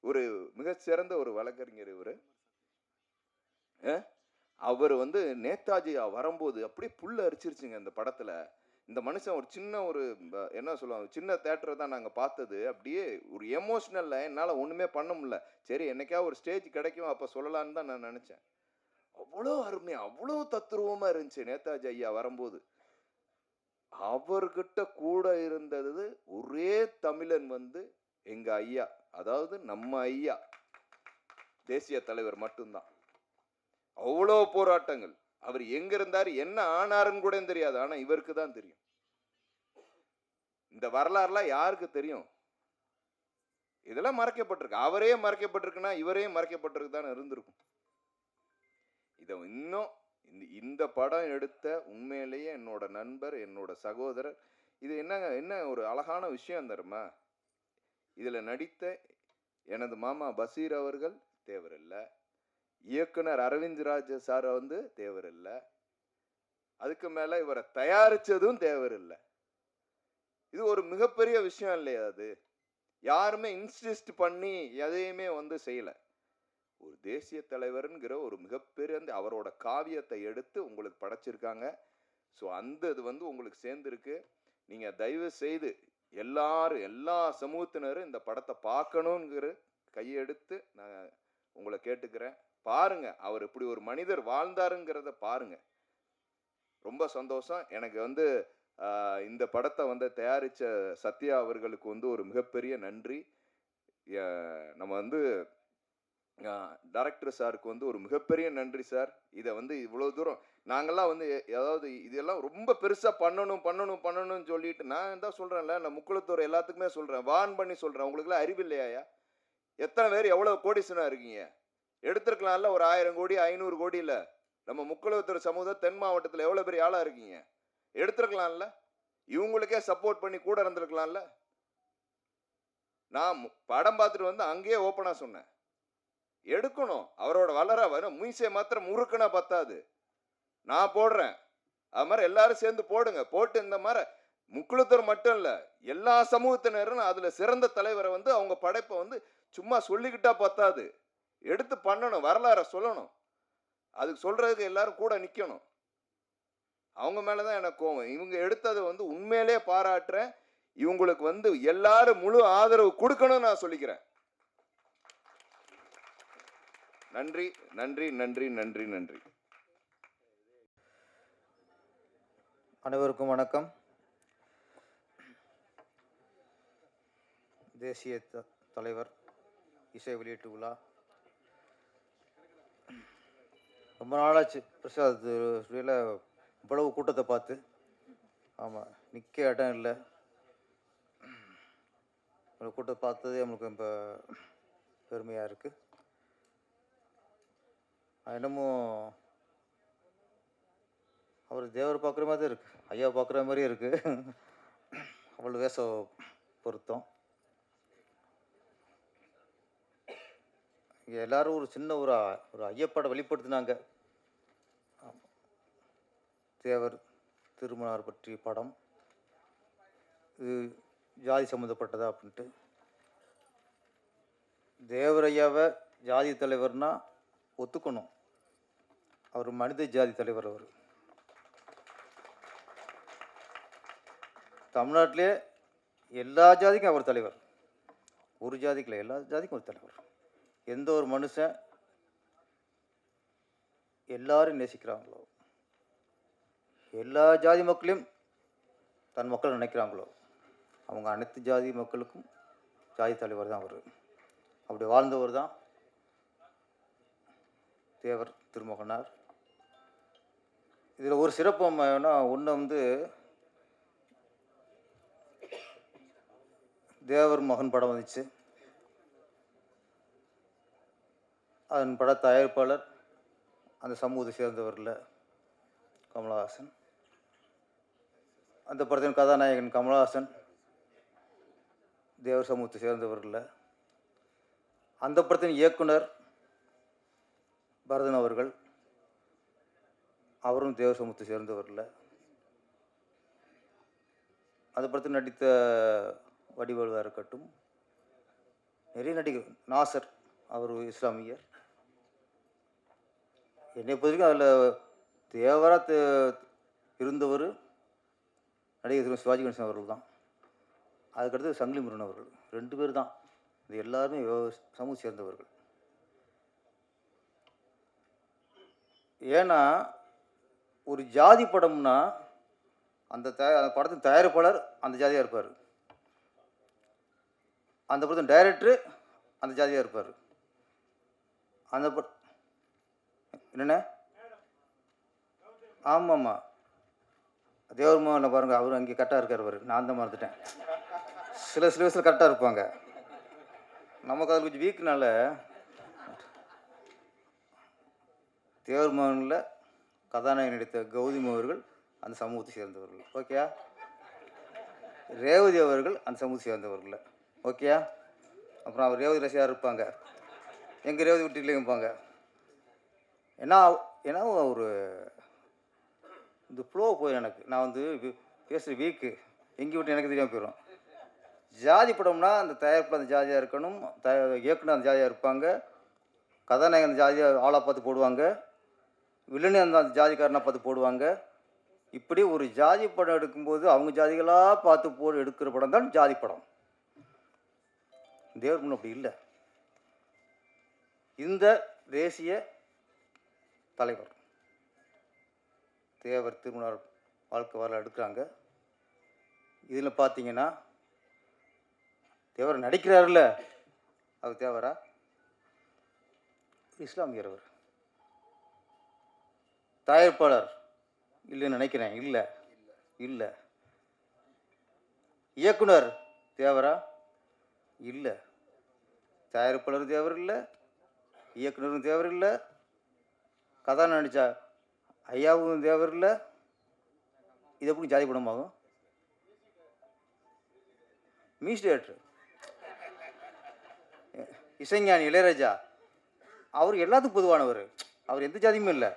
ஒரு மிகச்சிறந்த ஒரு வழக்கறிஞர் இவரு. அவர் வந்து நேதாஜி வரும்போது அப்படியே புல்ல அரிச்சிருச்சுங்க இந்த படத்துல. இந்த மனுஷன் ஒரு சின்ன ஒரு என்ன சொல்லுவாங்க, சின்ன தேட்டரை தான் நாங்கள் பார்த்தது. அப்படியே ஒரு எமோஷனல்ல என்னால் ஒன்றுமே பண்ண முடியல. சரி என்னைக்கா ஒரு ஸ்டேஜ் கிடைக்கும் அப்போ சொல்லலான்னு தான் நான் நினச்சேன். அவ்வளோ அருமையா, அவ்வளோ தத்துருவமாக இருந்துச்சு நேதாஜி ஐயா வரும்போது. அவர்கிட்ட கூட இருந்தது ஒரே தமிழன் வந்து எங்க ஐயா, அதாவது நம்ம ஐயா தேசிய தலைவர் மட்டும்தான். அவ்வளோ போராட்டங்கள், அவர் எங்க இருந்தாரு என்ன ஆனாருன்னு கூட தெரியாது, ஆனா இவருக்கு தான் தெரியும். இந்த வரலாறுலாம் யாருக்கு தெரியும்? இதெல்லாம் மறைக்கப்பட்டிருக்கு. அவரே மறைக்கப்பட்டிருக்குன்னா இவரே மறைக்கப்பட்டிருக்கு தானே இருந்திருக்கும். இதை இன்னும் இந்த படம் எடுத்த உண்மையிலேயே என்னோட நண்பர், என்னோட சகோதரர், இது என்ன ஒரு அழகான விஷயம் தருமா, இதுல நடித்த எனது மாமா பசீர் அவர்கள் தேவர் இல்லை, இயக்குனர் அரவிந்த் ராஜ் சார் வந்து தேவர் இல்லை, அதுக்கு மேல இவரை தயாரிச்சதும் தேவர் இல்லை. இது ஒரு மிகப்பெரிய விஷயம் இல்லையா? அது யாருமே இன்சிஸ்ட் பண்ணி எதையுமே வந்து செய்யல. ஒரு தேசிய தலைவர்ங்கிற ஒரு மிகப்பெரிய அவரோட காவியத்தை எடுத்து உங்களுக்கு படைச்சிருக்காங்க. ஸோ அந்த இது வந்து உங்களுக்கு சேர்ந்துருக்கு. நீங்க தயவு செய்து எல்லா சமூகத்தினரும் இந்த படத்தை பார்க்கணுங்கிற கையெடுத்து நான் உங்களை கேட்டுக்கிறேன். பாருங்க, அவர் இப்படி ஒரு மனிதர் வாழ்ந்தாருங்கிறத பாருங்க. ரொம்ப சந்தோஷம். எனக்கு வந்து இந்த படத்தை வந்து தயாரிச்ச சத்யா அவர்களுக்கு வந்து ஒரு மிகப்பெரிய நன்றி. நம்ம வந்து டைரக்டர் சாருக்கு வந்து ஒரு மிகப்பெரிய நன்றி சார். இதை வந்து இவ்வளோ தூரம் நாங்கள்லாம் வந்து அதாவது இதெல்லாம் ரொம்ப பெருசாக பண்ணணும்னு சொல்லிட்டு நான் தான் சொல்கிறேன்ல, நான் முக்குளத்தூர் எல்லாத்துக்குமே சொல்கிறேன், வான் பண்ணி சொல்கிறேன், உங்களுக்குலாம் அறிவு இல்லையா? எத்தனை பேர் எவ்வளோ கோடிசனாக இருக்கீங்க? எடுத்துருக்கலாம்ல ஒரு 1000 கோடி 500 கோடி இல்லை. நம்ம முக்குளத்தூர் சமூகம் தென் மாவட்டத்தில் எவ்வளோ பெரிய ஆளாக இருக்கீங்க? எடுத்துருக்கலாம்ல, இவங்களுக்கே சப்போர்ட் பண்ணி கூட இருந்திருக்கலாம்ல. நான் படம் பார்த்துட்டு வந்து அங்கேயே ஓப்பனாக சொன்னேன், எடுக்கணும். அவரோட வரும் மீசை மாத்திரம் முறுக்குனா பத்தாது, நான் போடுறேன். அது மாதிரி எல்லாரும் சேர்ந்து போடுங்க. போட்டு இந்த மாதிரி முக்குளத்தூர் மட்டும் இல்லை, எல்லா சமூகத்தினரும் அதில் சிறந்த தலைவரை வந்து அவங்க படைப்பை வந்து சும்மா சொல்லிக்கிட்டா பத்தாது, எடுத்து பண்ணணும், வரலாறை சொல்லணும். அதுக்கு சொல்றதுக்கு எல்லாரும் கூட நிற்கணும். அவங்க மேலதான் எனக்கு கோவம். இவங்க எடுத்ததை வந்து உண்மையிலே பாராட்டுறேன். இவங்களுக்கு வந்து எல்லாரும் முழு ஆதரவு கொடுக்கணும்னு நான் சொல்லிக்கிறேன். நன்றி நன்றி நன்றி நன்றி நன்றி. அனைவருக்கும் வணக்கம். தேசிய தலைவர் இசை வெளியீட்டு விழா ரொம்ப நாளாச்சு. பிரசாத் இவ்வளவு கூட்டத்தை பார்த்து, ஆமாம், நிற்க இடம் இல்லை. கூட்டத்தை பார்த்ததே நம்மளுக்கு ரொம்ப பெருமையாக இருக்குது. என்னமோ அவர் தேவர் பார்க்குற மாதிரி தான் இருக்குது, ஐயா பார்க்குற மாதிரியே இருக்குது. அவ்வளோ வேச பொருத்தம். இங்கே எல்லோரும் ஒரு சின்ன ஒரு ஐயப்பாடை வெளிப்படுத்தினாங்க. தேவர் திருமணார் பற்றிய படம், இது ஜாதி சம்மந்தப்பட்டதா அப்படின்ட்டு. தேவர் ஐயாவை ஜாதி தலைவர்னா ஒத்துக்கணும். அவர் மனித ஜாதி தலைவர். அவர் தமிழ்நாட்டிலே எல்லா ஜாதிக்கும் அவர் தலைவர். ஒரு ஜாதிக்குள்ள எல்லா ஜாதிக்கும் ஒரு தலைவர். எந்த ஒரு மனுஷன் எல்லாரும் நேசிக்கிறாங்களோ, எல்லா ஜாதி மக்களையும் தன் மக்கள் நினைக்கிறாங்களோ, அவங்க அனைத்து ஜாதி மக்களுக்கும் ஜாதி தலைவர் தான் அவர். அப்படி வாழ்ந்தவர் தான் தேவர் திருமகனார். இதில் ஒரு சிறப்பு ஒன்று வந்து, தேவர் மகன் படம் வந்துச்சு. அதன் பட தயாரிப்பாளர் அந்த சமூகத்தை சேர்ந்தவர் இல்லை, கமலஹாசன். அந்த படத்தின் கதாநாயகன் கமலஹாசன் தேவர் சமூகத்தை சேர்ந்தவர் இல்லை. அந்த படத்தின் இயக்குனர் பரதன் அவர்கள், அவரும் தேவர் சமூகத்தை சேர்ந்தவர் இல்லை. அந்த படத்தில் நடித்த வடிவேலுவாக இருக்கட்டும், நிறைய நடிகர், நாசர் அவர் இஸ்லாமியர். என்னை பொறுத்தவரைக்கும் அதில் தேவராக இருந்தவர் நடிகர் திரு சிவாஜி கணேசன் அவர்கள் தான். அதுக்கடுத்து சங்கிலி முருகன் அவர்கள். 2 பேர் தான். இது எல்லாருமே சமூக சேர்ந்தவர்கள். ஏன்னா ஒரு ஜாதி படம்னா அந்த படத்தின் தயாரிப்பாளர் அந்த ஜாதியாக இருப்பார், அந்த படத்தின் டைரக்டரு அந்த ஜாதியாக இருப்பார். அந்த என்னென்ன ஆமாம்மா, தேவர் மோகனை பாருங்கள், அவர் அங்கே கரெக்டாக இருக்கார். அவர் நான் தான் மறந்துட்டேன். சில வயசில் கரெக்டாக இருப்பாங்க. நமக்கு அது கொஞ்சம் வீக்குனால தேவர் மோகனில் கதாநாயகன் நடித்த கௌதமி அவர்கள் அந்த சமூகத்தை சேர்ந்தவர்கள். ஓகேயா? ரேவதி அவர்கள் அந்த சமூகத்தை சேர்ந்தவர்கள். ஓகேயா? அப்புறம் அவர் ரேவதி ரசிகராக இருப்பாங்க, எங்கள் ரேவதி வீட்டிலே இருப்பாங்க. ஏன்னா ஒரு இந்த ஃப்ளோ போய் எனக்கு நான் வந்து பேசுகிற வீக்கு எங்கே விட்டு எனக்கு தெரியாமல் போயிடும். ஜாதி படம்னா அந்த தயாரிப்பில் அந்த ஜாதியாக இருக்கணும், இயக்குனர் அந்த ஜாதியாக இருப்பாங்க, கதாநாயகன் அந்த ஜாதியாக ஆளாக பார்த்து போடுவாங்க, வில்லனு அந்த ஜாதிக்காரனாக பார்த்து போடுவாங்க. இப்படி ஒரு ஜாதி படம் எடுக்கும்போது அவங்க ஜாதிகளாக பார்த்து எடுக்கிற படம் தான் ஜாதி படம். தேவர் முன் அப்படி இல்லை. இந்த தேசிய தலைவர் தேவர் திருமணார் வாழ்க்கை வரலாறு எடுக்கிறாங்க. இதில் பார்த்தீங்கன்னா தேவர் நடிக்கிறாருல்ல, அவர் தேவரா? இஸ்லாமியர். அவர் தயாரிப்பாளர் இல்லைன்னு நினைக்கிறேன். இல்லை. இயக்குனர் தேவரா? இல்லை. தயாரிப்பாளர் தேவர் இல்லை, இயக்குனரும் தேவர் இல்லை, கதாநாயகன் நடித்தா ஐயாவும் தேவர் இல்லை. இது எப்படி ஜாதி படமாகும்? மியூசிக் டைரக்டர் இசைஞானி இளையராஜா, அவர் எல்லாத்துக்கும் பொதுவானவர். அவர் எந்த ஜாதியுமே இல்லை.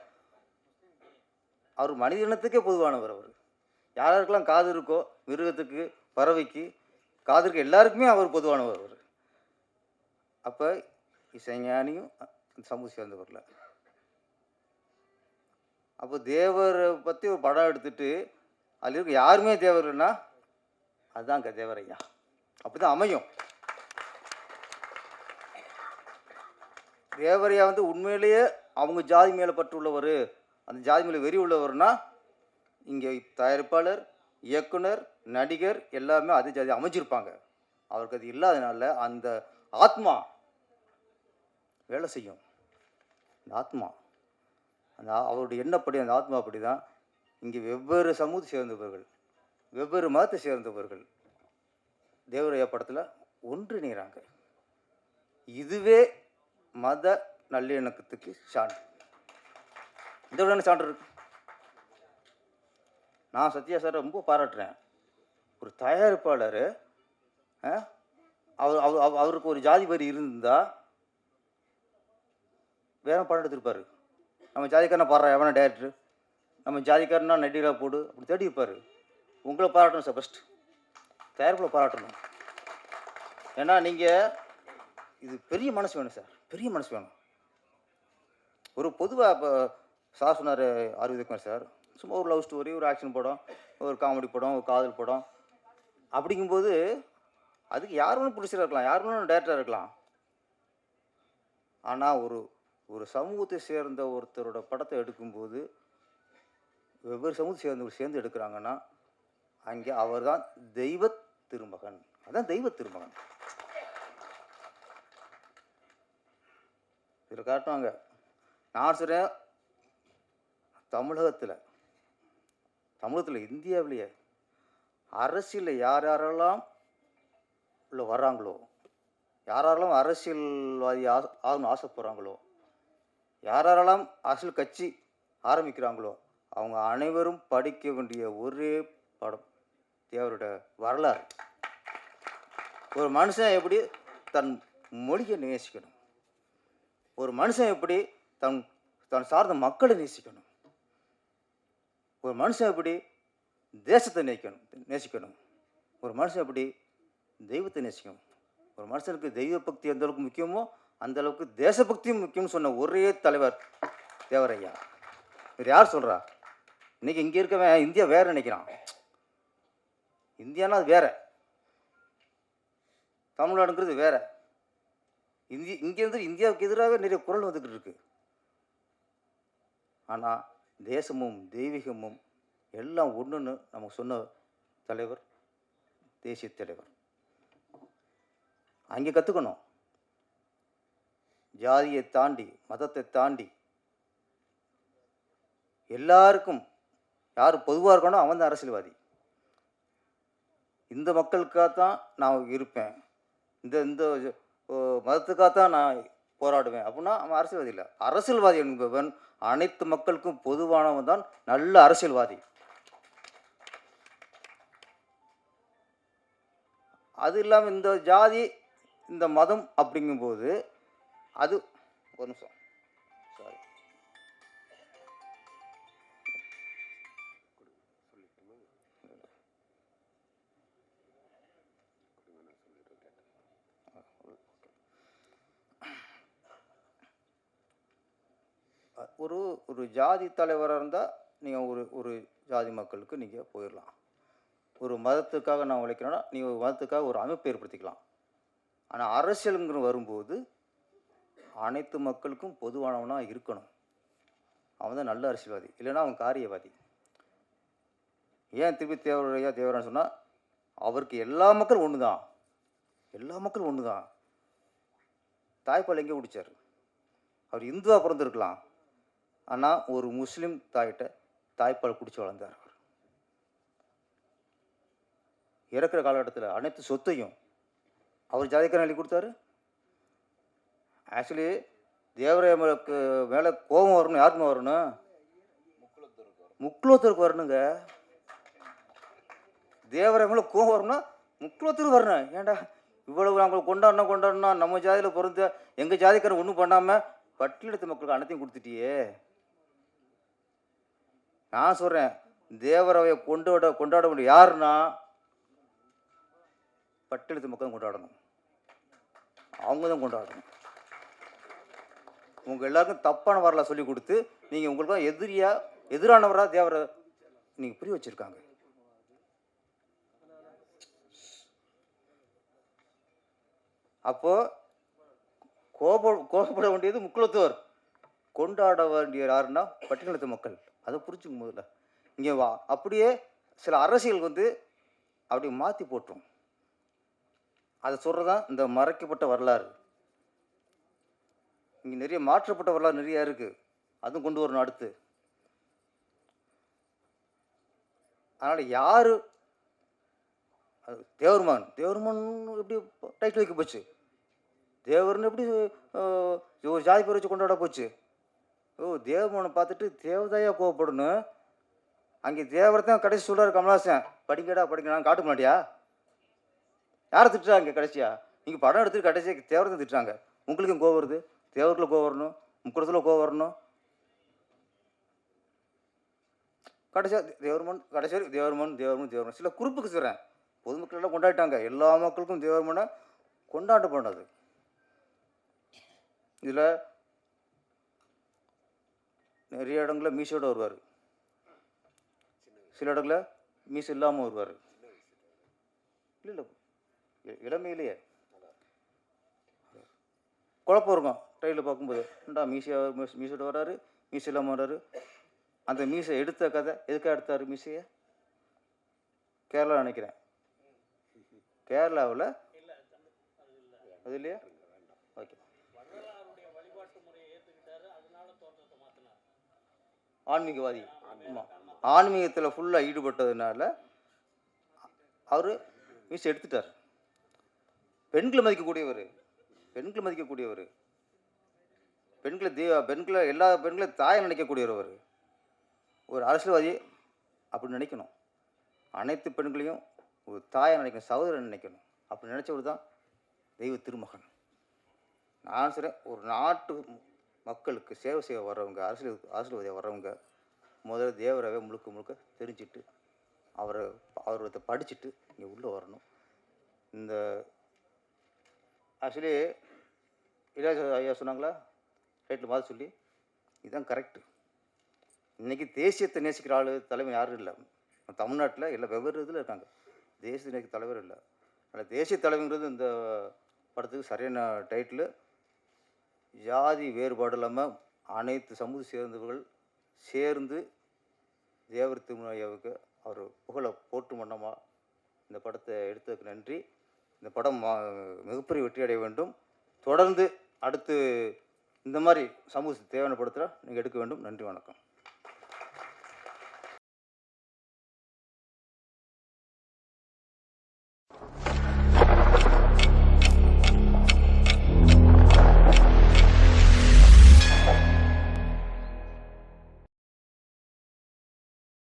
அவர் மனித இனத்துக்கே பொதுவானவர். அவர் யாருக்கெல்லாம் காது இருக்கோ, மிருகத்துக்கு, பறவைக்கு, காது இருக்க எல்லாருக்குமே அவர் பொதுவானவர். அவர் அப்போ இசைஞானியும் சமூக சேர்ந்தவரில். அப்போ தேவரை பற்றி ஒரு படம் எடுத்துட்டு அதில் இருக்க யாருமே தேவர் இல்லைன்னா அதுதான் தேவரையா. அப்படி தான் அமையும். தேவரையா வந்து உண்மையிலேயே அவங்க ஜாதி மேலே பற்று உள்ளவர், அந்த ஜாதி மேலே வெறி உள்ளவர்னா இங்கே தயாரிப்பாளர், இயக்குனர், நடிகர் எல்லாமே அதே ஜாதி அமைஞ்சிருப்பாங்க. அவருக்கு அது இல்லாதனால அந்த ஆத்மா வேலை செய்யும். அந்த ஆத்மா அந்த அவருடைய எண்ணப்படி அந்த ஆத்மா அப்படி தான். இங்கே வெவ்வேறு சமூகத்தை சேர்ந்தவர்கள், வெவ்வேறு மதத்தை சேர்ந்தவர்கள் தேவரையா படத்தில் ஒன்றிணைகிறாங்க. இதுவே மத நல்லிணக்கத்துக்கு சான்று. இதோட என்ன சான்று இருக்கு? நான் சத்யா சார் ரொம்ப பாராட்டுறேன். ஒரு தயாரிப்பாளர் அவருக்கு ஒரு ஜாதி வரி இருந்தால் வேற படம் எடுத்திருப்பார். நம்ம ஜாதிக்காரனை பாடுற எவனா டேரக்டர், நம்ம ஜாதிக்காரனா நடிகராக போடு அப்படி தேடி இருப்பார். உங்களை பாராட்டணும் சார். ஃபஸ்ட்டு தயாரிப்பில் பாராட்டணும். ஏன்னா நீங்கள் இது பெரிய மனசு வேணும் சார், பெரிய மனசு வேணும். ஒரு பொதுவாக இப்போ சார் சொன்னார் ஆர்விதகுமார் சார், சும்மா ஒரு லவ் ஸ்டோரி, ஒரு ஆக்ஷன் படம், ஒரு காமெடி படம், ஒரு காதல் படம் அப்படிங்கும்போது அதுக்கு யார் வேணும் ப்ரொடியூசராக இருக்கலாம், யார் வேணும் டேரக்டராக இருக்கலாம். ஆனால் ஒரு சமூகத்தை சேர்ந்த ஒருத்தரோட படத்தை எடுக்கும்போது வெவ்வேறு சமூகத்தை சேர்ந்தவர்கள் சேர்ந்து எடுக்கிறாங்கன்னா அங்கே அவர் தான் தெய்வ திருமகன். அதான் தெய்வ திருமகன். இதில் காட்டுவாங்க. நான் சொல்கிறேன், தமிழகத்தில் இந்தியாவிலேயே அரசியலில் யார் யாரெல்லாம் உள்ள வர்றாங்களோ, யாரெல்லாம் அரசியல்வாதி ஆகணும்னு ஆசைப்படுறாங்களோ, யாரெல்லாம் அரசியல் கட்சி ஆரம்பிக்கிறாங்களோ அவங்க அனைவரும் படிக்க வேண்டிய ஒரே படம் தேவரோட வரலாறு. ஒரு மனுஷன் எப்படி தன் மொழியை நேசிக்கணும், ஒரு மனுஷன் எப்படி தன் சார்ந்த மக்களை நேசிக்கணும், ஒரு மனுஷன் எப்படி தேசத்தை நேசிக்கணும், ஒரு மனுஷன் எப்படி தெய்வத்தை நேசிக்கணும். ஒரு மனுஷனுக்கு தெய்வ பக்தி எந்த அளவுக்கு முக்கியமோ அந்த அளவுக்கு தேசபக்தியும் முக்கியம்னு சொன்ன ஒரே தலைவர் தேவரையா. வேறு யார் சொல்கிறா? இன்றைக்கி இங்கே இருக்கவன் இந்தியா வேற நினைக்கிறான். இந்தியானா அது வேற, தமிழ்நாடுங்கிறது வேற. இங்கேருந்து இந்தியாவுக்கு எதிராகவே நிறைய குரல் வந்துக்கிட்டு இருக்கு. ஆனால் தேசமும் தெய்வீகமும் எல்லாம் ஒன்றுன்னு நமக்கு சொன்ன தலைவர் தேசிய தலைவர். அங்கே கற்றுக்கணும். ஜாதியை தாண்டி, மதத்தை தாண்டி எல்லாருக்கும் யார் பொதுவாக இருக்கணும் அவன் தான் அரசியல்வாதி. இந்த மக்களுக்காகத்தான் நான் இருப்பேன், இந்த மதத்துக்காகத்தான் நான் போராடுவேன் அப்படின்னா அவன் அரசியல்வாதி இல்லை. அரசியல்வாதி என்பவன் அனைத்து மக்களுக்கும் பொதுவானவன் தான் நல்ல அரசியல்வாதி. அது இல்லாமல் இந்த ஜாதி, இந்த மதம் அப்படிங்கும்போது அது ஒரு நிமிஷம் சாரி ஒரு ஜாதி தலைவராக இருந்தால் நீங்கள் ஒரு ஜாதி மக்களுக்கு நீங்கள் போயிடலாம். ஒரு மதத்துக்காக நான் உழைக்கிறேன்னா நீங்கள் ஒரு மதத்துக்காக ஒரு அமைப்பு ஏற்படுத்திக்கலாம். ஆனால் அரசியலுங்கிற வரும்போது அனைத்து மக்களுக்கும் பொதுவானவனாக இருக்கணும். அவன் தான் நல்ல அரசியல்வாதி, இல்லைன்னா அவன் காரியவாதி. ஏன் திருப்பி தேவரான்னு சொன்னால் அவருக்கு எல்லா மக்களும் ஒன்று தான், எல்லா மக்களும் ஒன்று தான். தாய்ப்பால் எங்கே குடித்தார்? அவர் இந்துவாக பிறந்திருக்கலாம், ஆனால் ஒரு முஸ்லீம் தாயிட்ட தாய்ப்பால் குடித்து வளர்ந்தார். அவர் இறக்குற காலகட்டத்தில் அனைத்து சொத்தையும் அவர் ஜாதிக்காரன் எழுதி கொடுத்தாரு. ஆக்சுவலி தேவராயனுக்கு மேலே கோபம் வரணும், யாருக்குமே வரணும், முக்குலத்தூருக்கு வரணுங்க. தேவராய மேலே கோபம் வரணும்னா முக்குலத்தூருக்கு வரணும். ஏன்டா இவ்வளவு நாங்கள் கொண்டாடணும் நம்ம ஜாதியில் பிறந்த எங்கள் ஜாதிக்காரன் ஒன்றும் பண்ணாமல் பட்டியலத்து மக்களுக்கு அனைத்தையும் கொடுத்துட்டியே. நான் சொல்கிறேன், தேவரவையை கொண்டாட முடியும் யாருன்னா பட்டியலத்து மக்கள் கொண்டாடணும், அவங்க தான் கொண்டாடணும். உங்கள் எல்லாருக்கும் தப்பான வரலாறு சொல்லி கொடுத்து நீங்கள் உங்களுக்கு எதிரானவராக தேவரை நீங்கள் புரிய வச்சுருக்காங்க. அப்போது கோபப்பட வேண்டியது முக்குளத்தோர், கொண்டாட வேண்டிய யாருன்னா பட்டியலத்து மக்கள். அதை புரிஞ்சுக்கும் போதில்ல இங்கே அப்படியே சில அரசியல் அப்படி மாற்றி போட்டோம். அதை சொல்கிறதான் இந்த மறைக்கப்பட்ட வரலாறு. இங்கே நிறைய மாற்றப்பட்ட வரலாறு நிறையா இருக்குது, அதுவும் கொண்டு வரணும் அடுத்து. அதனால் யார் தேவர்மான் எப்படி டைட்டில் வைக்க போச்சு, தேவர்னு எப்படி ஒரு ஜாதி பேர் வச்சு கொண்டாட போச்சு. தேவர்மானை பார்த்துட்டு தேவதையாக கோவப்படணும். அங்கே தேவரத்தான் கடைசி சொல்கிறார் கமலாசன், படிங்கடான்னு காட்ட மாட்டியா? யாரை திட்டுறாங்க கடைசியா? நீங்கள் படம் எடுத்துட்டு கடைசியாக தேவரத்தை திட்டுறாங்க. உங்களுக்கும் கோவம் வருது, தேவருக்குள்ள கோவம் வரணும், முக்குளத்தில் கோவம் வரணும். கடைசியாக தேவர்மன் சில குறிப்புக்கு சொல்கிறேன். பொதுமக்கள் எல்லாம் கொண்டாடிட்டாங்க, எல்லா மக்களுக்கும் தேவர்மனை கொண்டாட பண்ணது. இதில் நிறைய இடங்களில் மீசோட வருவார், சில இடங்களில் மீசு இல்லாமல் வருவார். இல்லை இளமையிலேயே குழப்பம் இருக்கும். ட்ரெயினில் பார்க்கும்போது மீசோட வர்றாரு, மீசு இல்லாமல் வர்றாரு. அந்த மீசை எடுத்த கதை எதுக்காக எடுத்தார்? மீசையை கேரளா நினைக்கிறேன், கேரளாவில் அது இல்லையா? ஓகே, ஆன்மீகவாதி. ஆமாம், ஆன்மீகத்தில் ஃபுல்லாக ஈடுபட்டதுனால அவர் மீசை எடுத்துட்டார். பெண்களை மதிக்கக்கூடியவர், பெண்களை எல்லா பெண்களையும் தாயை நினைக்கக்கூடியவர். ஒரு அரசியல்வாதி அப்படி நினைக்கணும், அனைத்து பெண்களையும் ஒரு தாயை நினைக்கணும், சகோதரன் நினைக்கணும். அப்படி நினச்சவர் தான் தெய்வ திருமகன். நான் சொல்கிறேன், ஒரு நாட்டு மக்களுக்கு சேவை செய்ய வர்றவங்க, அரசியல்வாதியாக வர்றவங்க முதல்ல தேவராவே முழுக்க தெரிஞ்சுட்டு அவரை படிச்சுட்டு இங்கே உள்ளே வரணும். இந்த ஆக்சுவலி இளையராஜா ஐயா சொன்னாங்களா ரைட்டில் மாதிரி சொல்லி, இதுதான் கரெக்டு. இன்றைக்கி தேசியத்தை நேசிக்கிற ஆள் தலைமை யாரும் இல்லை தமிழ்நாட்டில். எல்லாம் வெவ்வேறு இதில் இருக்காங்க, தேசிய நேசிக்க தலைவர் இல்லை. அதனால் தேசிய தலைவங்கிறது இந்த படத்துக்கு சரியான டைட்டில். ஜாதி வேறுபாடு இல்லாமல் அனைத்து சமூக சேர்ந்தவர்கள் சேர்ந்து தேவர் திருமலையாவுக்கு அவர் புகழை போட்டு மன்னமாக இந்த படத்தை எடுத்ததுக்கு நன்றி. இந்த படம் மிகப்பெரிய வெற்றி அடைய வேண்டும். தொடர்ந்து அடுத்து இந்த மாதிரி சமூக தேவையான படத்தில் நீங்கள் எடுக்க வேண்டும். நன்றி, வணக்கம்.